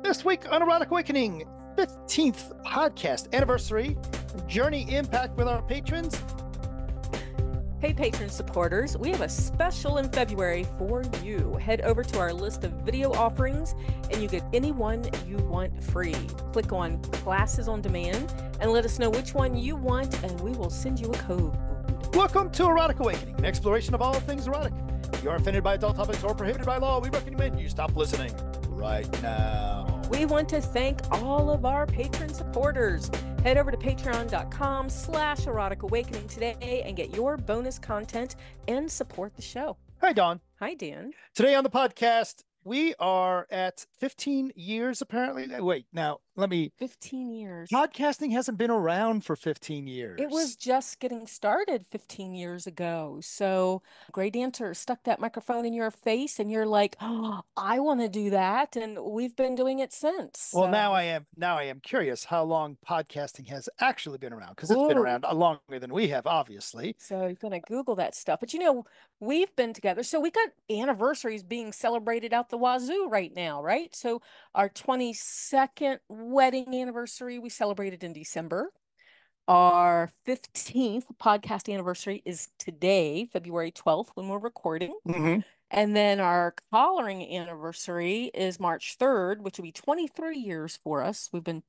This week on Erotic Awakening, 15th podcast anniversary, journey impact with our patrons. Hey, patron supporters, we have a special in February for you. Head over to our list of video offerings and you get any one you want free. Click on Classes on Demand and let us know which one you want and we will send you a code. Welcome to Erotic Awakening, an exploration of all things erotic. If you are offended by adult topics or prohibited by law, we recommend you stop listening right now. We want to thank all of our patron supporters. Head over to patreon.com/erotic awakening today and get your bonus content and support the show. Hi, Dawn. Hi, Dan. Today on the podcast, we are at 15 years, apparently. Wait, now, 15 years. Podcasting hasn't been around for 15 years. It was just getting started 15 years ago. So Gray Dancer stuck that microphone in your face and you're like, oh, I want to do that. And we've been doing it since. Well, now I am curious how long podcasting has actually been around, because it's been around longer than we have, obviously. So you're going to Google that stuff. But, we've been together. So we got anniversaries being celebrated out the wazoo right now, right? So our 22nd wedding anniversary, we celebrated in December. Our 15th podcast anniversary is today, February 12th, when we're recording. Mm-hmm. And then our collaring anniversary is March 3rd, which will be 23 years for us. We've been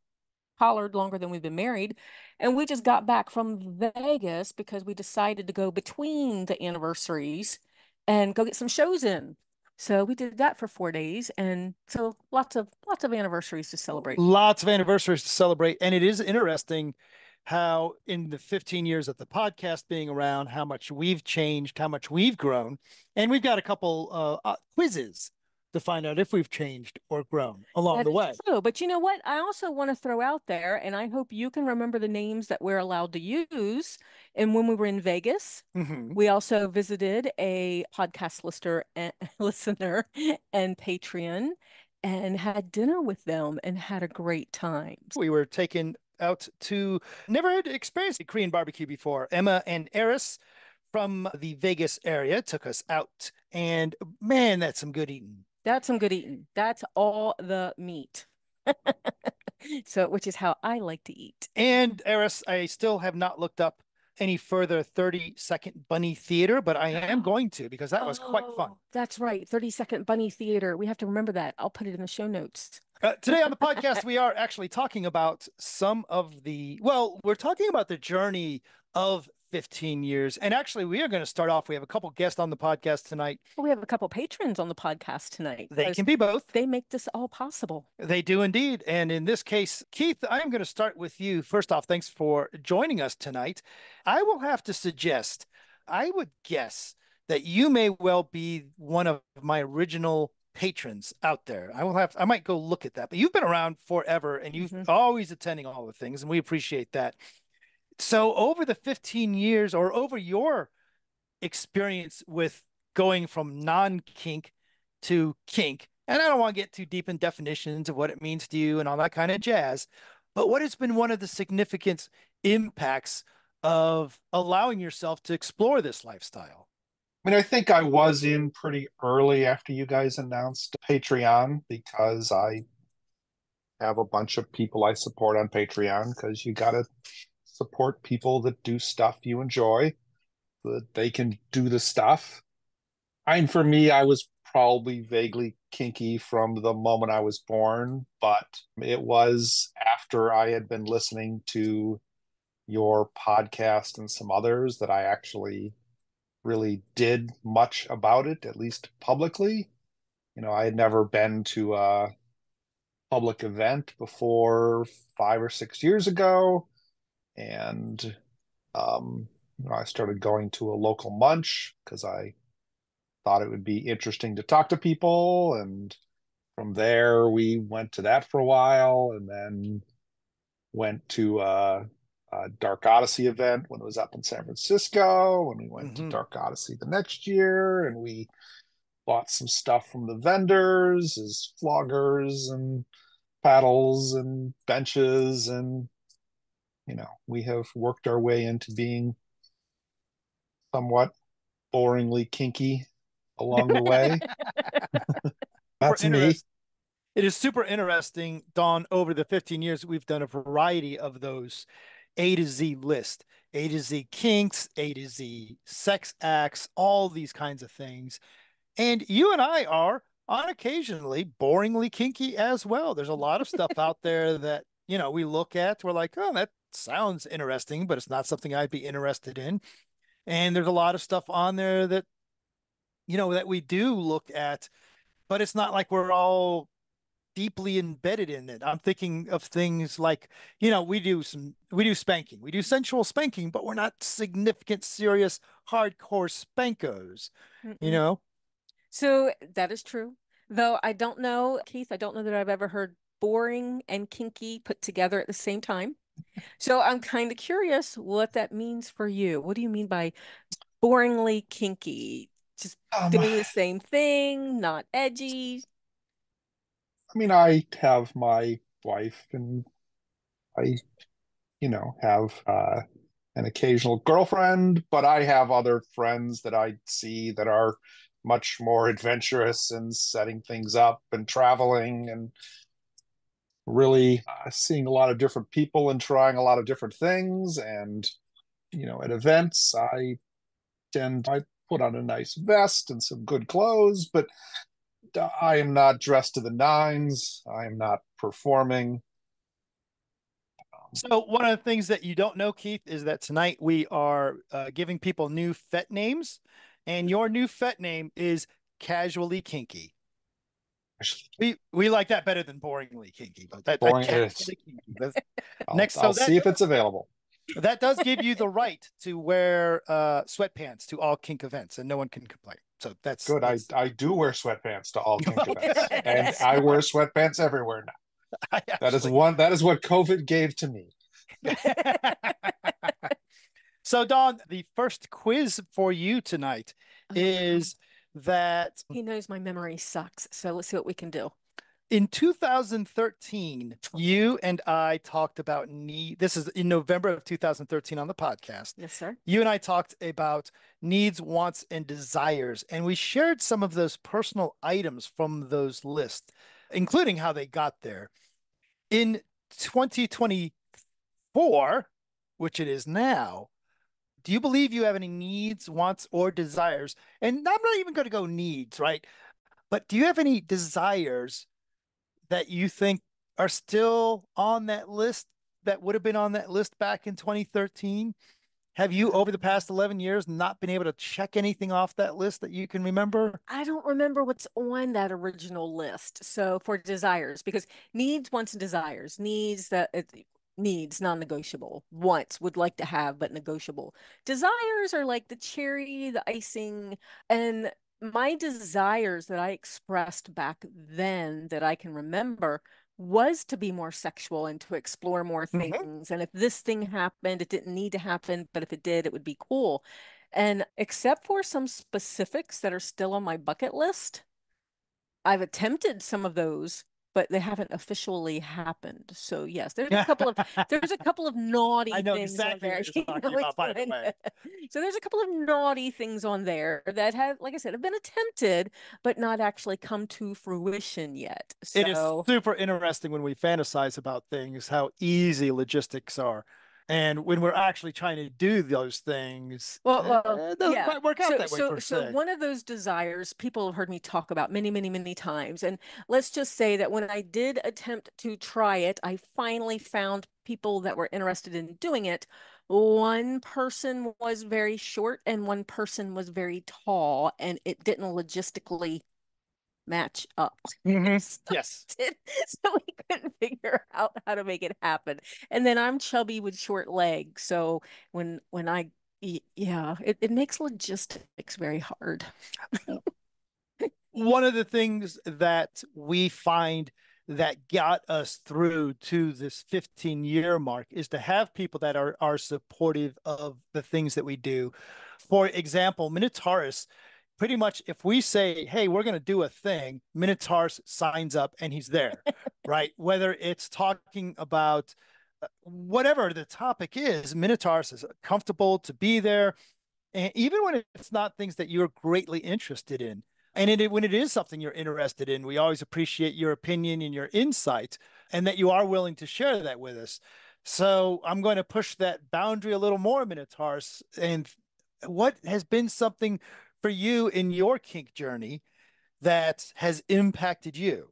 collared longer than we've been married. And we just got back from Vegas because we decided to go between the anniversaries and go get some shows in. So we did that for 4 days. And so lots of anniversaries to celebrate. Lots of anniversaries to celebrate. And it is interesting how in the 15 years of the podcast being around, how much we've changed, how much we've grown. And we've got a couple quizzes to find out if we've changed or grown along the way. True. But you know what? I also want to throw out there, and I hope you can remember the names that we're allowed to use. And when we were in Vegas, we also visited a podcast listener and Patreon and had dinner with them and had a great time. We were taken out to, never had experienced a Korean barbecue before. Emma and Eris from the Vegas area took us out, and man, that's some good eating. That's some good eating. That's all the meat. So, which is how I like to eat. And Eris, I still have not looked up any further 30-second bunny theater, but I am going to, because that was quite fun. That's right. 30-second bunny theater. We have to remember that. I'll put it in the show notes. Today on the podcast, we are actually talking about we're talking about the journey of 15 years. And actually, we are going to start off. We have a couple guests on the podcast tonight. Well, we have a couple patrons on the podcast tonight. They can be both. They make this all possible. They do indeed. And in this case, Keith, I'm going to start with you. First off, thanks for joining us tonight. I will have to suggest, I would guess that you may well be one of my original patrons out there. I might go look at that, but you've been around forever and you've always attending all the things, and we appreciate that. So over the 15 years, or over your experience with going from non-kink to kink, and I don't want to get too deep in definitions of what it means to you and all that kind of jazz, but what has been one of the significant impacts of allowing yourself to explore this lifestyle? I mean, I think I was in pretty early after you guys announced Patreon, because I have a bunch of people I support on Patreon, because you got to support people that do stuff you enjoy so that they can do the stuff. And for me, I was probably vaguely kinky from the moment I was born, but it was after I had been listening to your podcast and some others that I actually really did much about it, at least publicly. I had never been to a public event before 5 or 6 years ago. And I started going to a local munch because I thought it would be interesting to talk to people. And from there, we went to that for a while, and then went to a Dark Odyssey event when it was up in San Francisco. And we went to Dark Odyssey the next year, and we bought some stuff from the vendors as floggers and paddles and benches, and we have worked our way into being somewhat boringly kinky along the way. That's me. It is super interesting, Dawn. Over the 15 years, we've done a variety of those A to Z list, A to Z kinks, A to Z sex acts, all these kinds of things. And you and I are on occasionally boringly kinky as well. There's a lot of stuff out there that, we look at, we're like, oh, that sounds interesting, but it's not something I'd be interested in. And there's a lot of stuff on there that, that we do look at, but it's not like we're all deeply embedded in it. I'm thinking of things like, we do spanking, we do sensual spanking, but we're not significant, serious, hardcore spankos, you Mm-mm. know? So that is true. Though I don't know, Keith, I don't know that I've ever heard boring and kinky put together at the same time. So I'm kind of curious what that means for you. What do you mean by boringly kinky? Just doing the same thing, not edgy. I mean, I have my wife and I, have an occasional girlfriend, but I have other friends that I see that are much more adventurous and setting things up and traveling and really seeing a lot of different people and trying a lot of different things. And, at events, I put on a nice vest and some good clothes, but I am not dressed to the nines. I am not performing. So one of the things that you don't know, Keith, is that tonight we are giving people new FET names, and your new FET name is casually kinky. We like that better than boringly kinky, but that Boring. casually kinky. I'll see if it's available. That does give you the right to wear sweatpants to all kink events, and no one can complain. So that's good. I do wear sweatpants to all kink events, and I wear sweatpants everywhere now. That is what COVID gave to me. So, Dawn, the first quiz for you tonight is that he knows my memory sucks. So let's see what we can do. In 2013, you and I talked about this is in November of 2013 on the podcast. Yes, sir. You and I talked about needs, wants, and desires, and we shared some of those personal items from those lists, including how they got there. In 2024, which it is now, do you believe you have any needs, wants, or desires? And I'm not even going to go needs, right? But do you have any desires that you think are still on that list that would have been on that list back in 2013? Have you, over the past 11 years, not been able to check anything off that list that you can remember? I don't remember what's on that original list. So for desires, because needs, wants, and desires, needs non-negotiable. Wants would like to have, but negotiable. Desires are like the cherry, the icing, and my desires that I expressed back then that I can remember was to be more sexual and to explore more things. And if this thing happened, it didn't need to happen, but if it did, it would be cool. And except for some specifics that are still on my bucket list, I've attempted some of those, but they haven't officially happened. So yes, there's a couple of naughty I know things exactly on there. what you're talking about, by the way. So there's a couple of naughty things on there that have, like I said, have been attempted, but not actually come to fruition yet. So it is super interesting when we fantasize about things, how easy logistics are. And when we're actually trying to do those things, it doesn't quite work out that way per se. So one of those desires people have heard me talk about many, many, many times. And let's just say that when I did attempt to try it, I finally found people that were interested in doing it. One person was very short and one person was very tall, and it didn't logistically match up. Yes. So we couldn't figure out how to make it happen. And then I'm chubby with short legs. So when I, yeah, it makes logistics very hard. One of the things that we find that got us through to this 15-year mark is to have people that are supportive of the things that we do. For example, Minotaurus, pretty much if we say, hey, we're going to do a thing, Minotaurus signs up and he's there, right? Whether it's talking about whatever the topic is, Minotaurus is comfortable to be there. And even when it's not things that you're greatly interested in, And when it is something you're interested in, we always appreciate your opinion and your insight, and that you are willing to share that with us. So I'm going to push that boundary a little more, Minotaurus. And what has been something for you in your kink journey that has impacted you?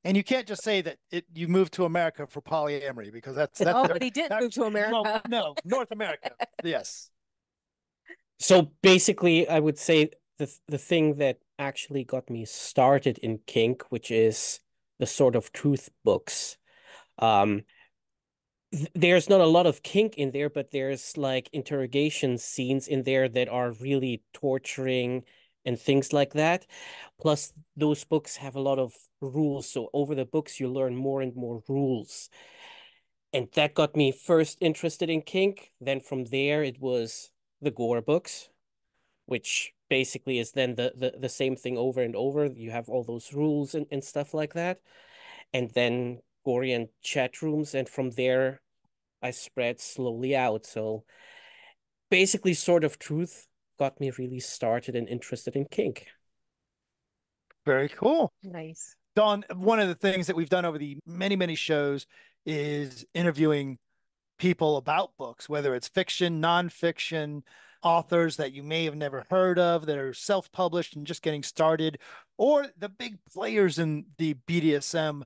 And you can't just say that you moved to America for polyamory, because that's Oh, but he did move to America. No, North America. Yes. So basically, I would say the thing that actually got me started in kink, which is the Sort of Truth books. There's not a lot of kink in there, but there's like interrogation scenes in there that are really torturing and things like that. Plus, those books have a lot of rules. So over the books, you learn more and more rules. And that got me first interested in kink. Then from there, it was the gore books, which basically is then the same thing over and over. You have all those rules and stuff like that. And then Gorian chat rooms. And from there, I spread slowly out. So basically, Sort of Truth got me really started and interested in kink. Very cool. Nice. Dawn, one of the things that we've done over the many, many shows is interviewing people about books, whether it's fiction, nonfiction, authors that you may have never heard of that are self-published and just getting started, or the big players in the BDSM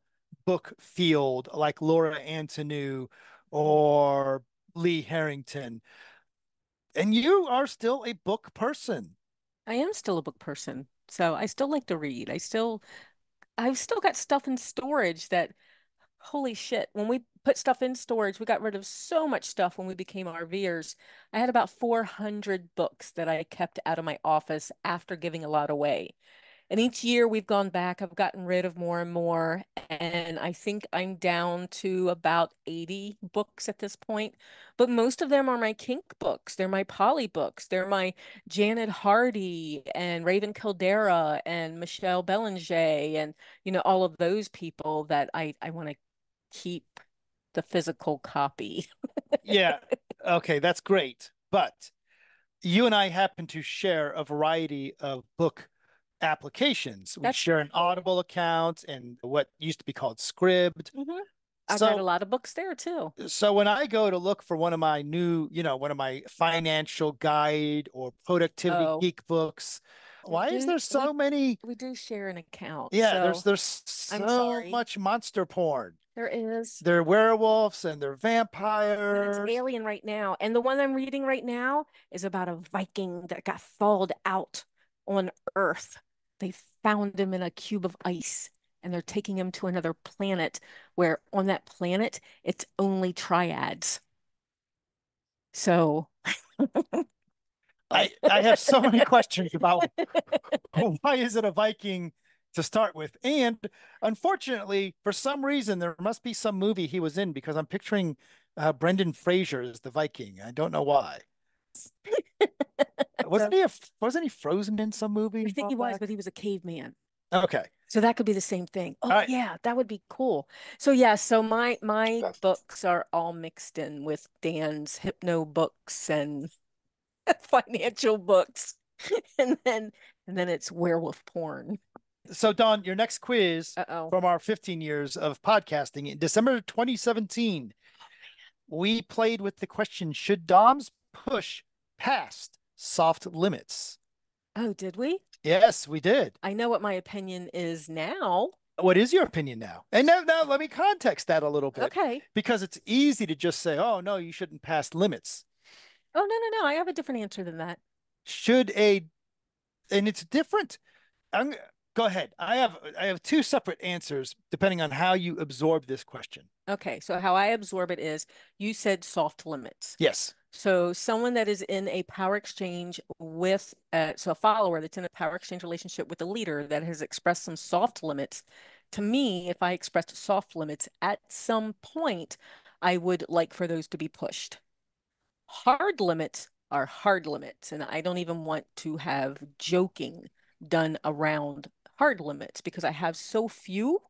book field like Laura Antonou or Lee Harrington. And you are still a book person. I am still a book person. So I still like to read. I've still got stuff in storage that, holy shit, when we put stuff in storage, we got rid of so much stuff when we became RVers. I had about 400 books that I kept out of my office after giving a lot away. And each year we've gone back, I've gotten rid of more and more. And I think I'm down to about 80 books at this point. But most of them are my kink books. They're my poly books. They're my Janet Hardy and Raven Kildera and Michelle Belanger and, all of those people that I want to keep the physical copy. Yeah. Okay, that's great. But you and I happen to share a variety of book applications. We share an Audible account and what used to be called Scribd. Mm-hmm. I've read a lot of books there too. So when I go to look for one of my new, one of my financial guide or productivity geek books, why is there so many? We do share an account. Yeah, so there's so much monster porn. There is. They're werewolves and they're vampires. And it's alien right now. And the one I'm reading right now is about a Viking that got thawed out on Earth. They found him in a cube of ice and they're taking him to another planet where on that planet, it's only triads. So I have so many questions about why is it a Viking to start with? And unfortunately, for some reason, there must be some movie he was in, because I'm picturing Brendan Fraser as the Viking. I don't know why. Wasn't he frozen in some movie? I think he was, but he was a caveman. Okay. So that could be the same thing. Oh, right. Yeah, that would be cool. So yeah, so my books are all mixed in with Dan's hypno books and financial books. and then it's werewolf porn. So Dawn, your next quiz from our 15 years of podcasting in December 2017, we played with the question, should DOMs push past soft limits? Oh, did we? Yes, we did. I know what my opinion is now. What is your opinion now? And now let me context that a little bit. Okay. Because it's easy to just say, oh, no, you shouldn't pass limits. Oh, no. I have a different answer than that. And it's different. Go ahead. I have two separate answers depending on how you absorb this question. Okay. So how I absorb it is, you said soft limits. Yes. So someone that is in a power exchange with, so a follower that's in a power exchange relationship with a leader that has expressed some soft limits. To me, if I expressed soft limits at some point, I would like for those to be pushed. Hard limits are hard limits, and I don't even want to have joking done around hard limits because I have so few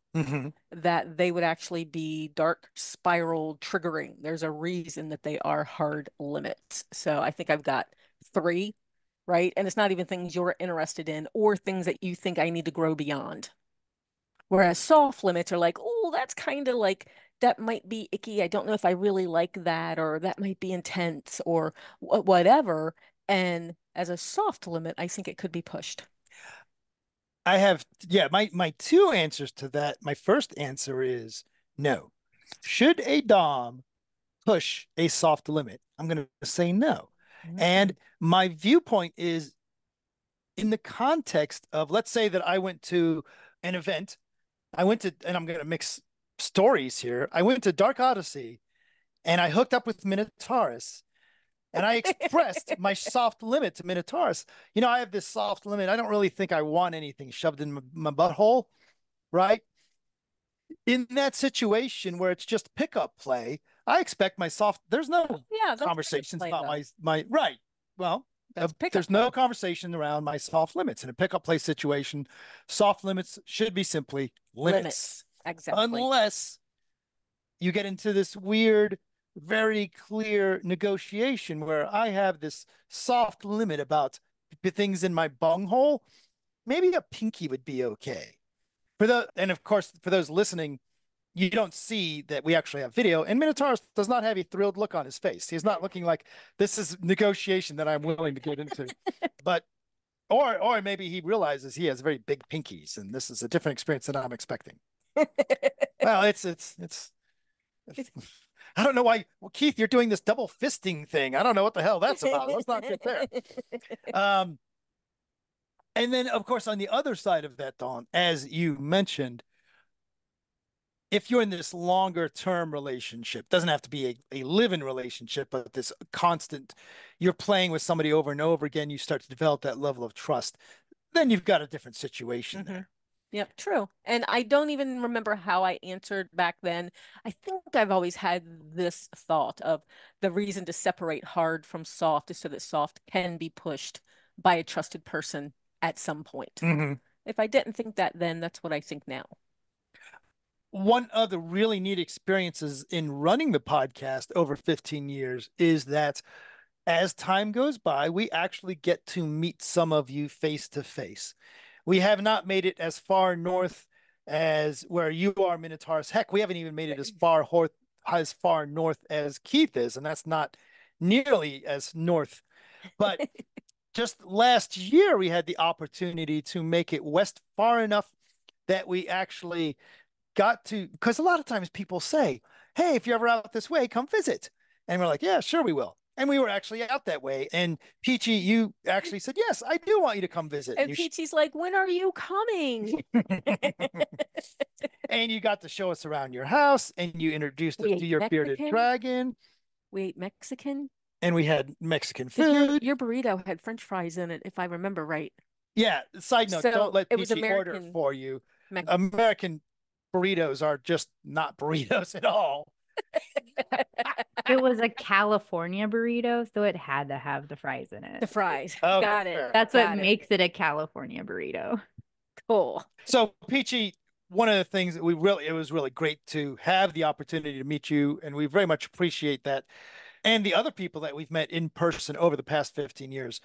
that they would actually be dark spiral triggering. There's a reason that they are hard limits. So I think I've got 3 right? And it's not even things you're interested in or things that you think I need to grow beyond. Whereas soft limits are like, oh, that's kind of like, that might be icky. I don't know if I really like that, or that might be intense, or whatever. And as a soft limit, I think it could be pushed. I have, yeah, my two answers to that. My first answer is no. Should a Dom push a soft limit? I'm going to say no. And my viewpoint is in the context of, let's say that I went to an event. And I'm going to mix stories here. I went to Dark Odyssey and I hooked up with Minotaurus and I expressed my soft limit to Minotaurus. You know, I have this soft limit. I don't really think I want anything shoved in my butthole, right? In that situation where it's just pickup play, I expect my soft. There's no conversations about my right. Well, there's no conversation around my soft limits in a pickup play situation. Soft limits should be simply limits. Exactly. Unless you get into this weird, very clear negotiation where I have this soft limit about the things in my bunghole, maybe a pinky would be okay. And of course, for those listening, you don't see that we actually have video, and Minotaurus does not have a thrilled look on his face. He's not looking like this is negotiation that I'm willing to get into. But or maybe he realizes he has very big pinkies, and this is a different experience than I'm expecting. Well, it's I don't know why, well, Keith, you're doing this double fisting thing. I don't know what the hell that's about. Let's not get there. And then, of course, on the other side of that, Dawn, as you mentioned, if you're in this longer term relationship, doesn't have to be a live-in relationship, but this constant, you're playing with somebody over and over again, you start to develop that level of trust, then you've got a different situation there. Yep, true. And I don't even remember how I answered back then. I think I've always had this thought of the reason to separate hard from soft is so that soft can be pushed by a trusted person at some point. If I didn't think that then, that's what I think now. One of the really neat experiences in running the podcast over 15 years is that as time goes by, we actually get to meet some of you face to face. We have not made it as far north as where you are, Minotaurus. Heck, we haven't even made it as far north as Keith is, and that's not nearly as north. But just last year, we had the opportunity to make it west far enough that we actually got to, because a lot of times people say, hey, if you're ever out this way, come visit. And we're like, yeah, sure we will. And we were actually out that way. And Peachy, you actually said, yes, I do want you to come visit. And Peachy's like, when are you coming? And you got to show us around your house and you introduced us to your bearded dragon. We ate Mexican. And we had Mexican food. Your burrito had French fries in it, if I remember right. Yeah. Side note, don't let Peachy order for you. American burritos are just not burritos at all. It was a California burrito, so it had to have the fries in it. The fries. Okay, got it. That's what makes it a California burrito. Cool. So, Peachy, one of the things that it was really great to have the opportunity to meet you, and we very much appreciate that. And the other people that we've met in person over the past 15 years.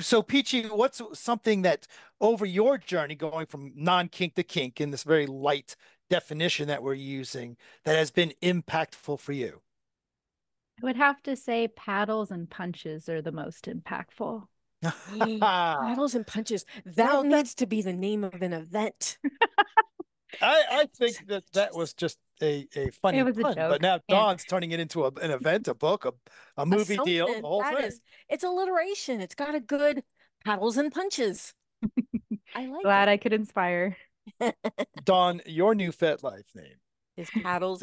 So, Peachy, what's something that over your journey going from non-kink to kink in this very light definition that we're using that has been impactful for you? I would have to say paddles and punches are the most impactful. Paddles and punches. That needs to be the name of an event. I think that was just a funny pun, but now Dawn's turning it into an event, a book, a movie deal, the whole thing. It's alliteration. It's got a good paddles and punches. I like Glad I could inspire. Dawn, your new FetLife name is Paddles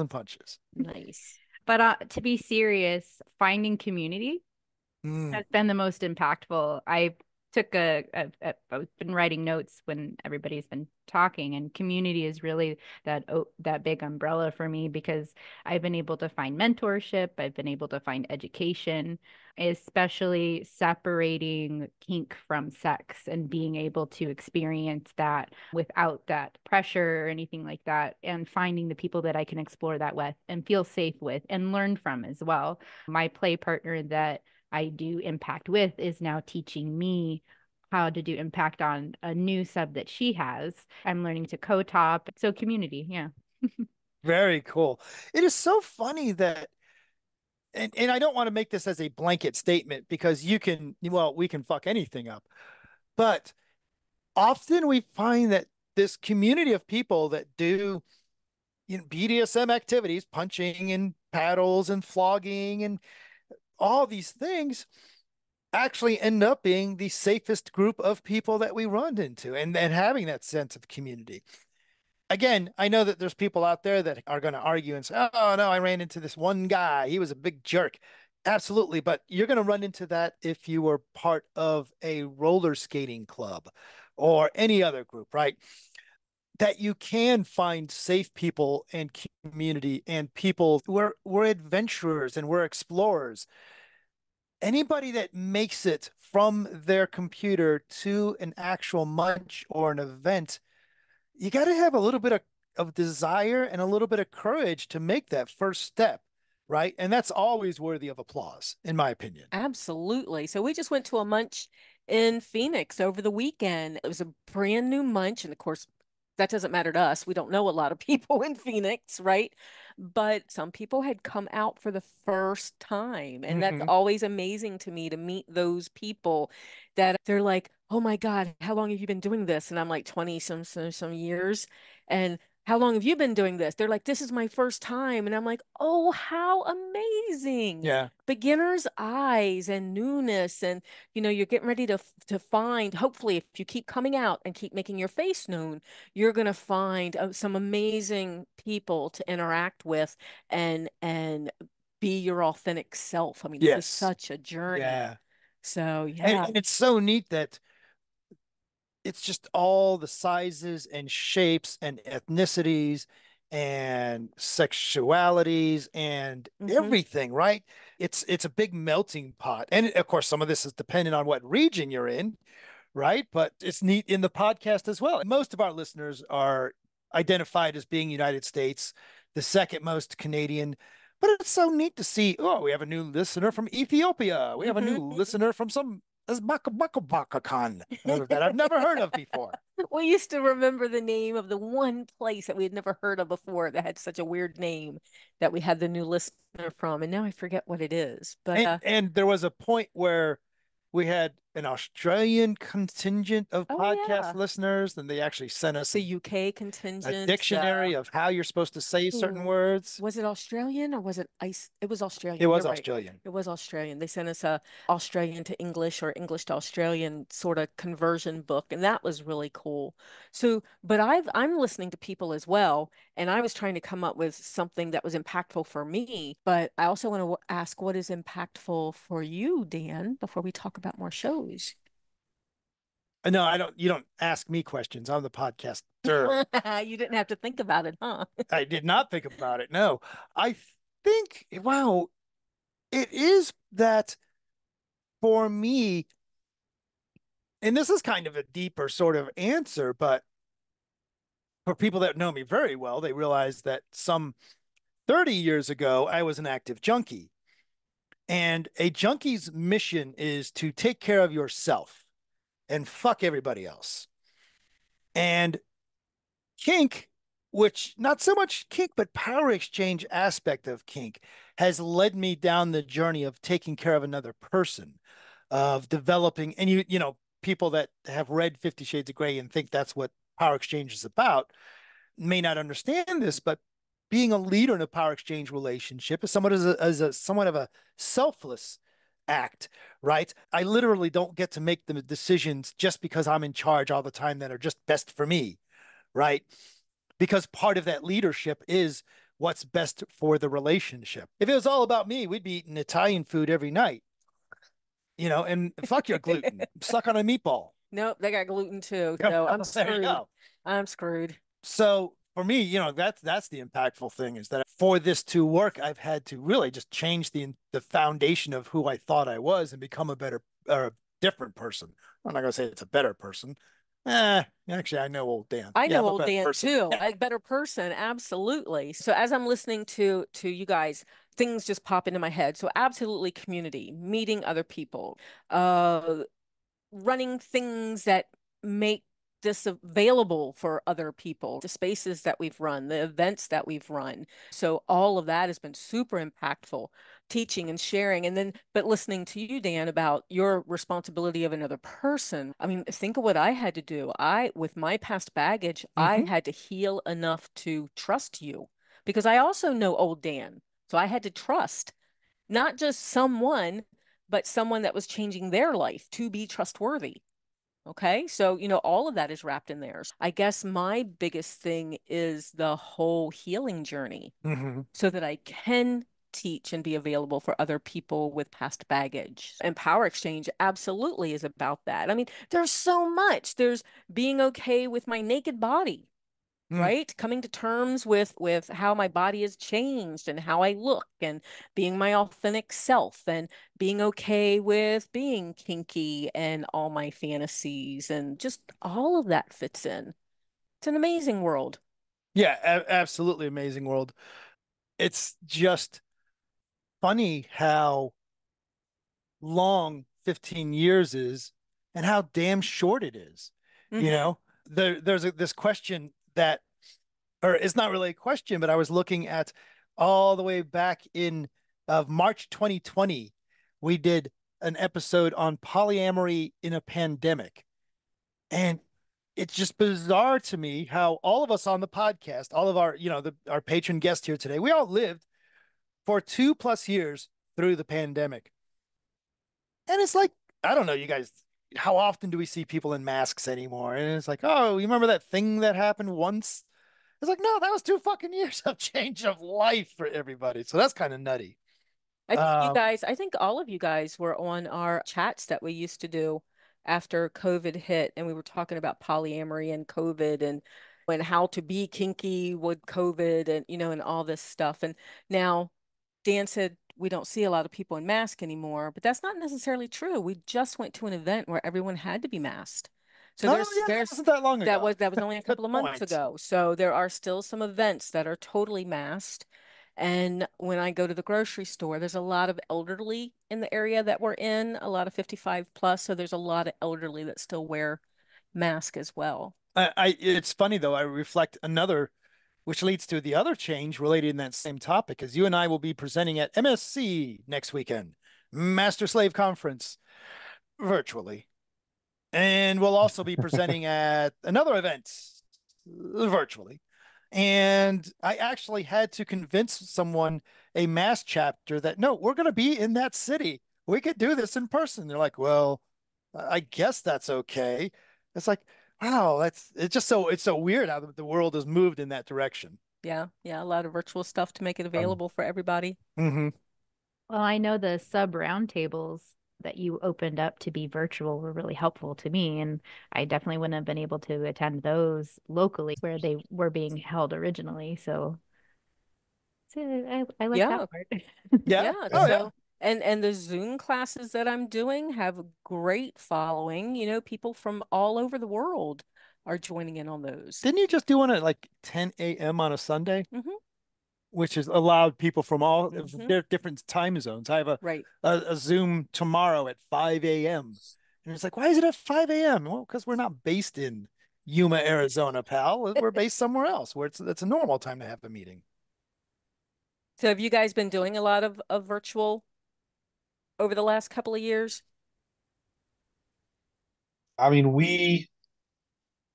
and Punches. Nice. But to be serious, finding community has been the most impactful. I've been writing notes when everybody's been talking, and community is really that big umbrella for me, because I've been able to find mentorship, I've been able to find education, especially separating kink from sex and being able to experience that without that pressure or anything like that, and finding the people that I can explore that with and feel safe with and learn from as well. My play partner that I do impact with is now teaching me how to do impact on a new sub that she has. I'm learning to co-top. So community, yeah. Very cool. It is so funny that, and I don't want to make this as a blanket statement because we can fuck anything up. But often we find that this community of people that do, BDSM activities, punching and paddles and flogging and all these things, actually end up being the safest group of people that we run into, and having that sense of community. Again, I know that there's people out there that are going to argue and say, oh, no, I ran into this one guy. He was a big jerk. Absolutely. But you're going to run into that if you were part of a roller skating club or any other group, right? That you can find safe people and community and people. We're adventurers and we're explorers. Anybody that makes it from their computer to an actual munch or an event, you got to have a little bit of desire and a little bit of courage to make that first step, right? And that's always worthy of applause, in my opinion. Absolutely. So we just went to a munch in Phoenix over the weekend. It was a brand new munch. And of course, that doesn't matter to us. We don't know a lot of people in Phoenix, right? But some people had come out for the first time. And that's always amazing to me to meet those people that they're like, oh my God, how long have you been doing this? And I'm like 20 some years. And how long have you been doing this? They're like, this is my first time. And I'm like, oh, how amazing. Yeah. Beginner's eyes and newness. And, you're getting ready to find, hopefully, if you keep coming out and keep making your face known, you're going to find some amazing people to interact with and be your authentic self. I mean, Yes. It was such a journey. Yeah. So, yeah. And it's so neat that it's just all the sizes and shapes and ethnicities and sexualities and everything, right? It's a big melting pot. And of course, some of this is dependent on what region you're in, right? But it's neat in the podcast as well. Most of our listeners are identified as being United States, the second most Canadian. But it's so neat to see, oh, we have a new listener from Ethiopia. We have a new listener from some Uzbekistan that I've never heard of before. We used to remember the name of the one place that we had never heard of before that had such a weird name that we had the new listener from, and now I forget what it is. But and there was a point where we had an Australian contingent of podcast listeners, and they actually sent us the UK contingent, a dictionary of how you're supposed to say certain words. Was it Australian or was it ice? It was Australian. It was Australian. Right. It was Australian. They sent us a Australian to English or English to Australian sort of conversion book, and that was really cool. So, but I'm listening to people as well, and I was trying to come up with something that was impactful for me. But I also want to ask, what is impactful for you, Dan, before we talk about more shows? No, I don't. You don't ask me questions. I'm the podcaster. You didn't have to think about it, huh? I did not think about it. No, I think, wow, it is that for me, and this is kind of a deeper sort of answer, but for people that know me very well, they realize that some 30 years ago, I was an active junkie. And a junkie's mission is to take care of yourself and fuck everybody else. And kink, which not so much kink, but power exchange aspect of kink, has led me down the journey of taking care of another person, of developing, and people that have read 50 Shades of Grey and think that's what power exchange is about may not understand this, but being a leader in a power exchange relationship is somewhat somewhat of a selfless act, right? I literally don't get to make the decisions just because I'm in charge all the time that are just best for me, right? Because part of that leadership is what's best for the relationship. If it was all about me, we'd be eating Italian food every night, and fuck your gluten, suck on a meatball. Nope, they got gluten too. So I'm screwed. I'm screwed. So for me, that's the impactful thing, is that for this to work, I've had to really just change the foundation of who I thought I was and become a better or a different person. I'm not going to say it's a better person, Actually, I know old Dan. I Yeah, know I'm a old better Dan person. too, Yeah. a better person, absolutely. So as I'm listening to you guys, things just pop into my head. So absolutely community, meeting other people, uh, running things that make this available for other people, the spaces that we've run, the events that we've run. So all of that has been super impactful, teaching and sharing. And then, but listening to you, Dan, about your responsibility of another person. I mean, think of what I had to do. With my past baggage, I Hmm. had to heal enough to trust you because I also know old Dan. So I had to trust not just someone, but someone that was changing their life to be trustworthy. Okay. So, all of that is wrapped in there. I guess my biggest thing is the whole healing journey Hmm. so that I can teach and be available for other people with past baggage. And Power Exchange absolutely is about that. I mean, there's so much. There's being okay with my naked body, Mm. right? Coming to terms with how my body has changed and how I look and being my authentic self and being okay with being kinky and all my fantasies and just all of that fits in. It's an amazing world. Yeah, absolutely amazing world. It's just funny how long 15 years is and how damn short it is. You Hmm. know, there's this question that, or it's not really a question, but I was looking at all the way back in of March 2020. We did an episode on polyamory in a pandemic. And it's just bizarre to me how all of us on the podcast, all of our, our patron guest here today, we all lived for 2+ years through the pandemic. And it's like, I don't know, you guys, how often do we see people in masks anymore? And it's like, oh, you remember that thing that happened once? It's like, no, that was 2 fucking years of change of life for everybody. So that's kind of nutty. Uh, I think all of you guys were on our chats that we used to do after COVID hit, and we were talking about polyamory and COVID and how to be kinky with COVID and and all this stuff. And now Dan said we don't see a lot of people in mask anymore, but that's not necessarily true. We just went to an event where everyone had to be masked. So oh, yeah, that there's wasn't that long ago. that was only a Good couple of months point. ago. So there are still some events that are totally masked. And when I go to the grocery store, there's a lot of elderly in the area that we're in, a lot of 55 plus. So there's a lot of elderly that still wear mask as well. It's funny though. I reflect another, which leads to the other change related in that same topic, as you and I will be presenting at MSC next weekend, Master Slave Conference, virtually. And we'll also be presenting at another event virtually. And I actually had to convince someone, a mass chapter, that no, we're going to be in that city. We could do this in person. They're like, well, I guess that's okay. It's like, wow, it's so weird how the world has moved in that direction. Yeah, yeah, a lot of virtual stuff to make it Um, available for everybody. Hmm. Well, I know the sub roundtables that you opened up to be virtual were really helpful to me, and I definitely wouldn't have been able to attend those locally where they were being held originally. So I like Yeah, that part. Yeah. yeah. Oh, yeah. So and the Zoom classes that I'm doing have a great following. People from all over the world are joining in on those. Didn't you just do one at like 10 a.m. on a Sunday? Hmm. Which has allowed people from all of Hmm. their different time zones. I have Right. a Zoom tomorrow at 5 a.m. And it's like, why is it at 5 a.m.? Well, because we're not based in Yuma, Arizona, pal. We're based somewhere else where it's a normal time to have a meeting. So have you guys been doing a lot of virtual over the last couple of years? I mean, we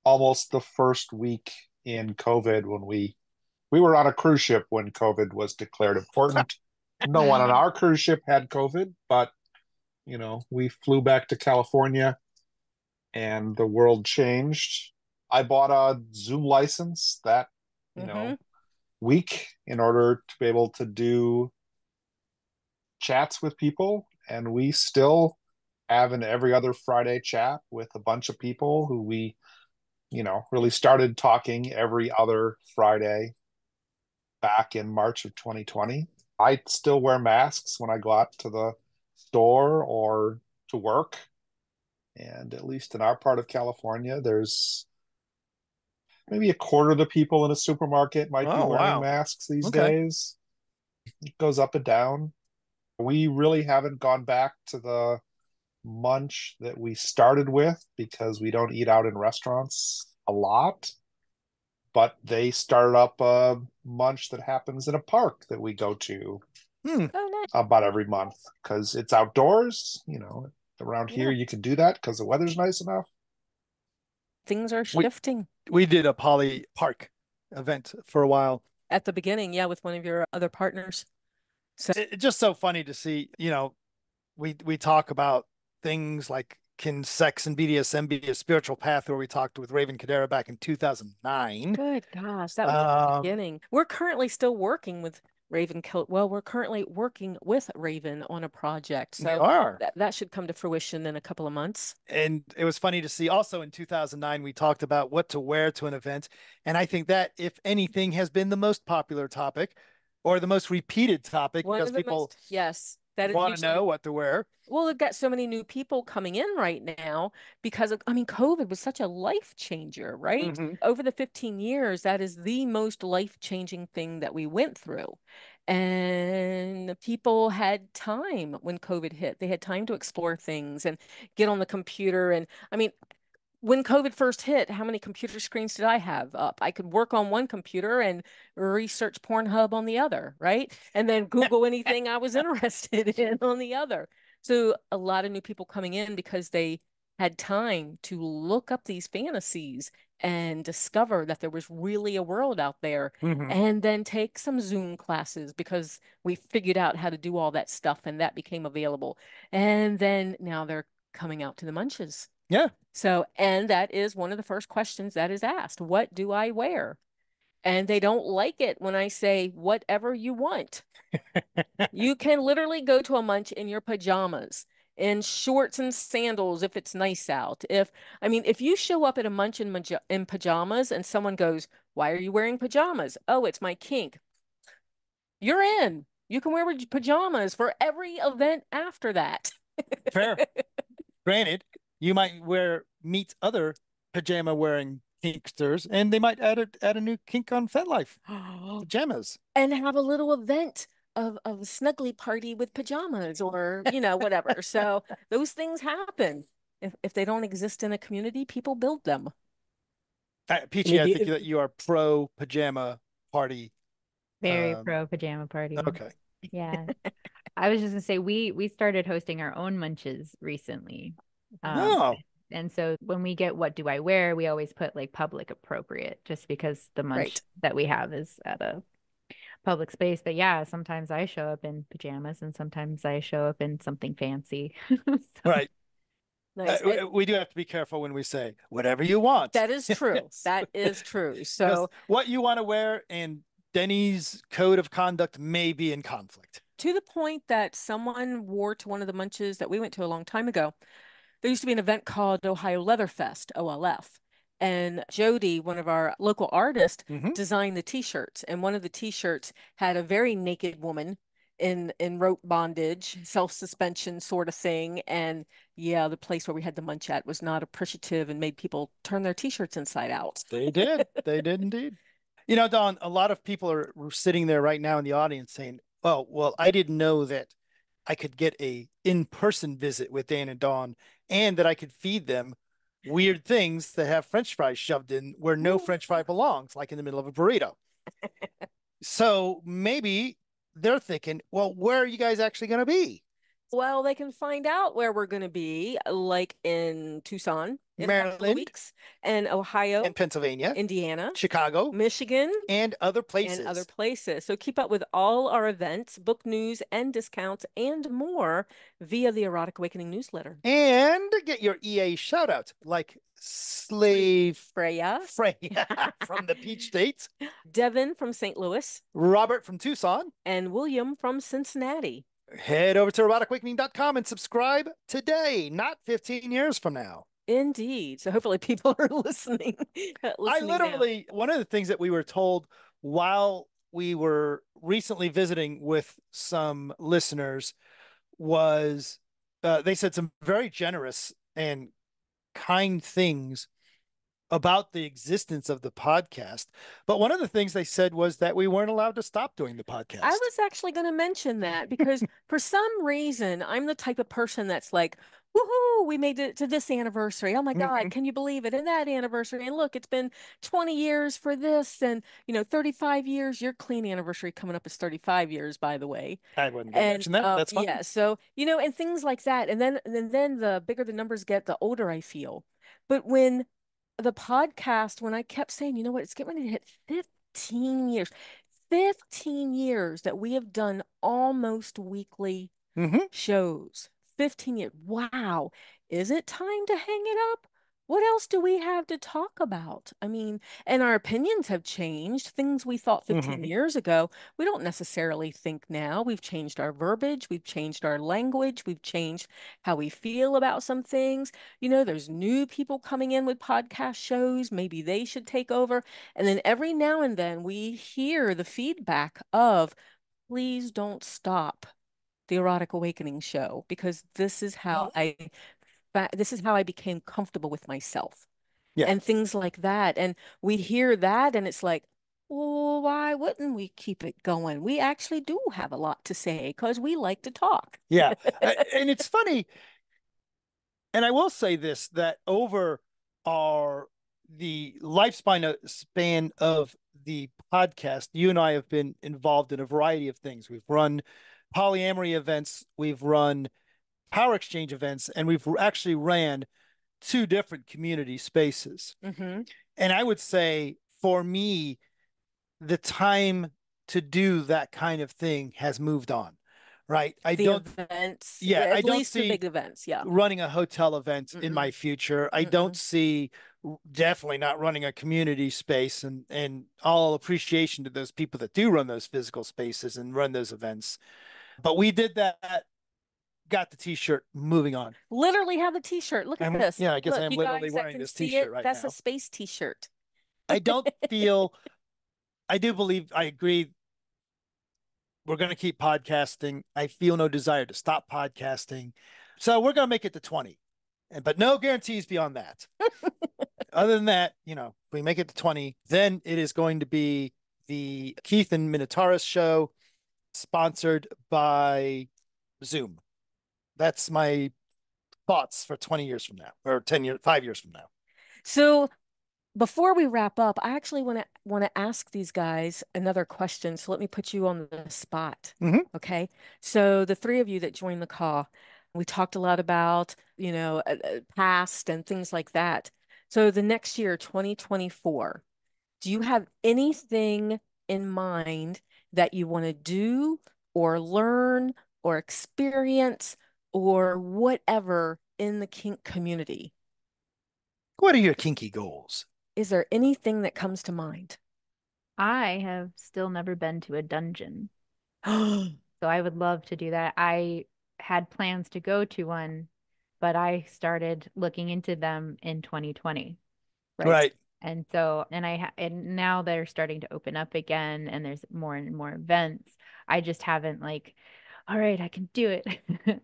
almost the first week in COVID when we were on a cruise ship when COVID was declared important. No one on our cruise ship had COVID, but we flew back to California and the world changed. I bought a Zoom license that, you Hmm. know, week in order to be able to do chats with people. And we still have an every other Friday chat with a bunch of people who we, really started talking every other Friday back in March of 2020. I still wear masks when I go out to the store or to work. And at least in our part of California, there's maybe a quarter of the people in a supermarket might be wearing masks these days. It goes up and down. We really haven't gone back to the munch that we started with because we don't eat out in restaurants a lot. But they started up a munch that happens in a park that we go to about every month because it's outdoors. Around here you can do that because the weather's nice enough. Things are shifting. We did a poly park event for a while. At the beginning, with one of your other partners. So it's just so funny to see, we talk about things like can sex and BDSM be a spiritual path, where we talked with Raven Kadera back in 2009. Good gosh, that was the beginning. We're currently still working with Raven. We're currently working with Raven on a project. So that should come to fruition in a couple of months. And it was funny to see also in 2009, we talked about what to wear to an event. And I think that, if anything, has been the most popular topic or the most repeated topic because people want to know what to wear. Well, we've got so many new people coming in right now because COVID was such a life changer, right? Mm-hmm. Over the 15 years, that is the most life-changing thing that we went through. And people had time when COVID hit. They had time to explore things and get on the computer. And when COVID first hit, how many computer screens did I have up? I could work on one computer and research Pornhub on the other, right? And then Google anything I was interested in on the other. So a lot of new people coming in because they had time to look up these fantasies and discover that there was really a world out there, and then take some Zoom classes because we figured out how to do all that stuff and that became available. And then now they're coming out to the munches. Yeah. So, and that is one of the first questions that is asked. What do I wear? And they don't like it when I say, whatever you want. You can literally go to a munch in your pajamas, in shorts and sandals if it's nice out. If you show up at a munch in pajamas and someone goes, why are you wearing pajamas? Oh, it's my kink. You're in. You can wear pajamas for every event after that. Fair. Granted, you might meet other pajama wearing kinksters, and they might add a new kink on FetLife pajamas, and have a little event of a snuggly party with pajamas or whatever. So those things happen. If they don't exist in a community, people build them. Peachy, I think that you are pro pajama party. Very pro pajama party. Okay. Yeah. I was just gonna say we started hosting our own munches recently. And so when we get what do I wear, we always put like public appropriate, just because the munch that we have is at a public space. But yeah, sometimes I show up in pajamas and sometimes I show up in something fancy. Right. Nice. We do have to be careful when we say whatever you want. That is true. That is true. So what you want to wear and Denny's code of conduct may be in conflict. To the point that someone wore to one of the munches that we went to a long time ago. There used to be an event called Ohio Leather Fest, OLF. And Jody, one of our local artists, designed the t-shirts. And one of the t-shirts had a very naked woman in rope bondage, self-suspension sort of thing. And yeah, the place where we had the munch at was not appreciative and made people turn their t-shirts inside out. They did. They did indeed. Dawn, a lot of people are sitting there right now in the audience saying, oh, well, I didn't know that I could get a in-person visit with Dan and Dawn, and that I could feed them weird things that have French fries shoved in where no French fry belongs, like in the middle of a burrito. So maybe they're thinking, well, where are you guys actually going to be? Well, they can find out where we're going to be, like in Tucson, in Maryland, weeks, and Ohio, and Pennsylvania, Indiana, Chicago, Michigan, and other places. So keep up with all our events, book news and discounts, and more via the Erotic Awakening newsletter. And get your EA shout out, like Slave Freya from the Peach State, Devin from St. Louis, Robert from Tucson, and William from Cincinnati. Head over to eroticawakening.com and subscribe today, not 15 years from now. Indeed. So hopefully people are listening. One of the things that we were told while we were recently visiting with some listeners was they said some very generous and kind things about the existence of the podcast. But one of the things they said was that we weren't allowed to stop doing the podcast. I was actually going to mention that because for some reason, I'm the type of person that's like, woohoo, we made it to this anniversary. Oh my God, can you believe it? And that anniversary. And look, it's been 20 years for this. And, 35 years. Your clean anniversary coming up is 35 years, by the way. I wouldn't mention that. That's fine. Yeah. So, and things like that. And then the bigger the numbers get, the older I feel. But when the podcast, when I kept saying, you know what, it's getting ready to hit 15 years. 15 years that we have done almost weekly shows. 15 years. Wow. Is it time to hang it up? What else do we have to talk about? I mean, and our opinions have changed. Things we thought 15 years ago, we don't necessarily think now. We've changed our verbiage, we've changed our language, we've changed how we feel about some things. There's new people coming in with podcast shows. Maybe they should take over. And then every now and then we hear the feedback of, please don't stop the Erotic Awakening show, because this is how I became comfortable with myself. Yeah. And things like that. And we hear that and it's like, well, why wouldn't we keep it going? We actually do have a lot to say because we like to talk. Yeah. And it's funny. And I will say this, that over the lifespan of the podcast, you and I have been involved in a variety of things. We've run polyamory events, we've run power exchange events, and we've actually ran 2 different community spaces. And I would say for me, the time to do that kind of thing has moved on, right? At least the big events, running a hotel event in my future. I don't see, definitely not running a community space, and all appreciation to those people that do run those physical spaces and run those events. But we did that, got the t-shirt, moving on. Literally have the t-shirt. Look at this. Yeah, I guess Look, I'm literally wearing this t-shirt right That's now. a space t-shirt. I do believe, I agree, we're going to keep podcasting. I feel no desire to stop podcasting. So we're going to make it to 20. But no guarantees beyond that. Other than that, if we make it to 20, then it is going to be the Keith and Minotaurus show, sponsored by Zoom. That's my thoughts for 20 years from now, or 5 years from now. So before we wrap up, I actually want to ask these guys another question. So let me put you on the spot. Okay. So the 3 of you that joined the call, we talked a lot about, past and things like that. So the next year, 2024, do you have anything in mind that you want to do or learn or experience or whatever in the kink community? What are your kinky goals? Is there anything that comes to mind? I have still never been to a dungeon. So I would love to do that. I had plans to go to one, but I started looking into them in 2020. Right. And so, and now they're starting to open up again, and there's more and more events. I just haven't all right, I can do it.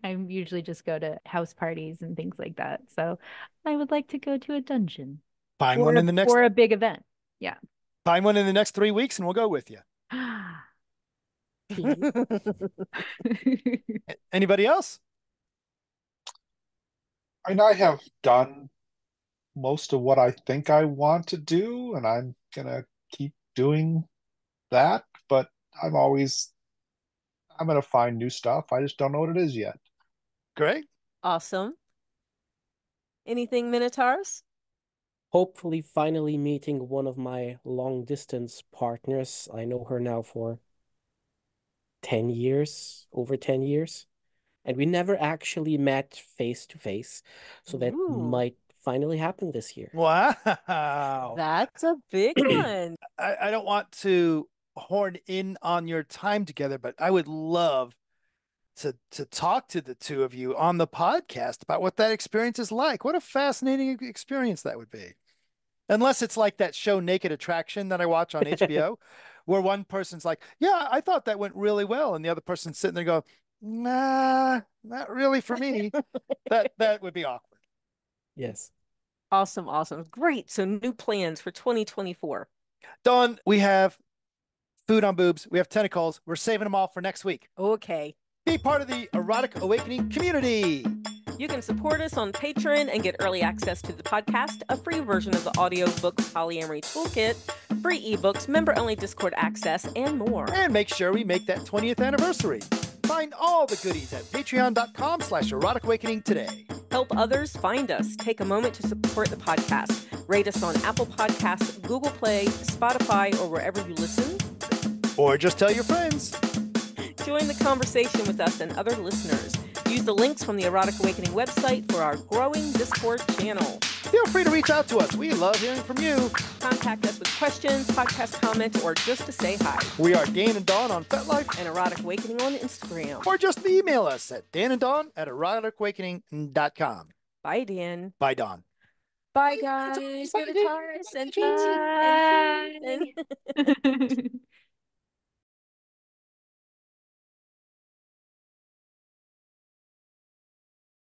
I usually just go to house parties and things like that. So I would like to go to a dungeon. Find one in the next, or a big event. Yeah. Find one in the next 3 weeks and we'll go with you. Anybody else? I have done most of what I think I want to do, and I'm gonna keep doing that, but I'm gonna find new stuff. I just don't know what it is yet. Great. Awesome. Anything, Minotaurus? Hopefully finally meeting one of my long distance partners. I know her now for 10 years, over 10 years. And we never actually met face to face. So that might finally happen this year. Wow. That's a big one. I don't want to horn in on your time together, but I would love to talk to the 2 of you on the podcast about what that experience is like. What a fascinating experience that would be. Unless it's like that show Naked Attraction that I watch on HBO, where one person's like, yeah, I thought that went really well. And the other person's sitting there going, nah, not really for me. That would be awkward. Yes. Awesome, awesome. Great. So new plans for 2024. Dawn, we have food on boobs. We have tentacles. We're saving them all for next week. Okay. Be part of the Erotic Awakening community. You can support us on Patreon and get early access to the podcast, a free version of the audiobook Polyamory Toolkit, free ebooks, member-only Discord access, and more. And make sure we make that 20th anniversary. Find all the goodies at patreon.com/eroticawakening today. Help others find us. Take a moment to support the podcast. Rate us on Apple Podcasts, Google Play, Spotify, or wherever you listen. Or just tell your friends. Join the conversation with us and other listeners. Use the links from the Erotic Awakening website for our growing Discord channel. Feel free to reach out to us. We love hearing from you. Contact us with questions, podcast comments, or just to say hi. We are Dan and Dawn on FetLife And Erotic Awakening on Instagram. or just email us at dananddawn@eroticawakening.com. Bye, Dan. Bye, Dawn. Bye, guys. Bye, Good guitars and Bye. and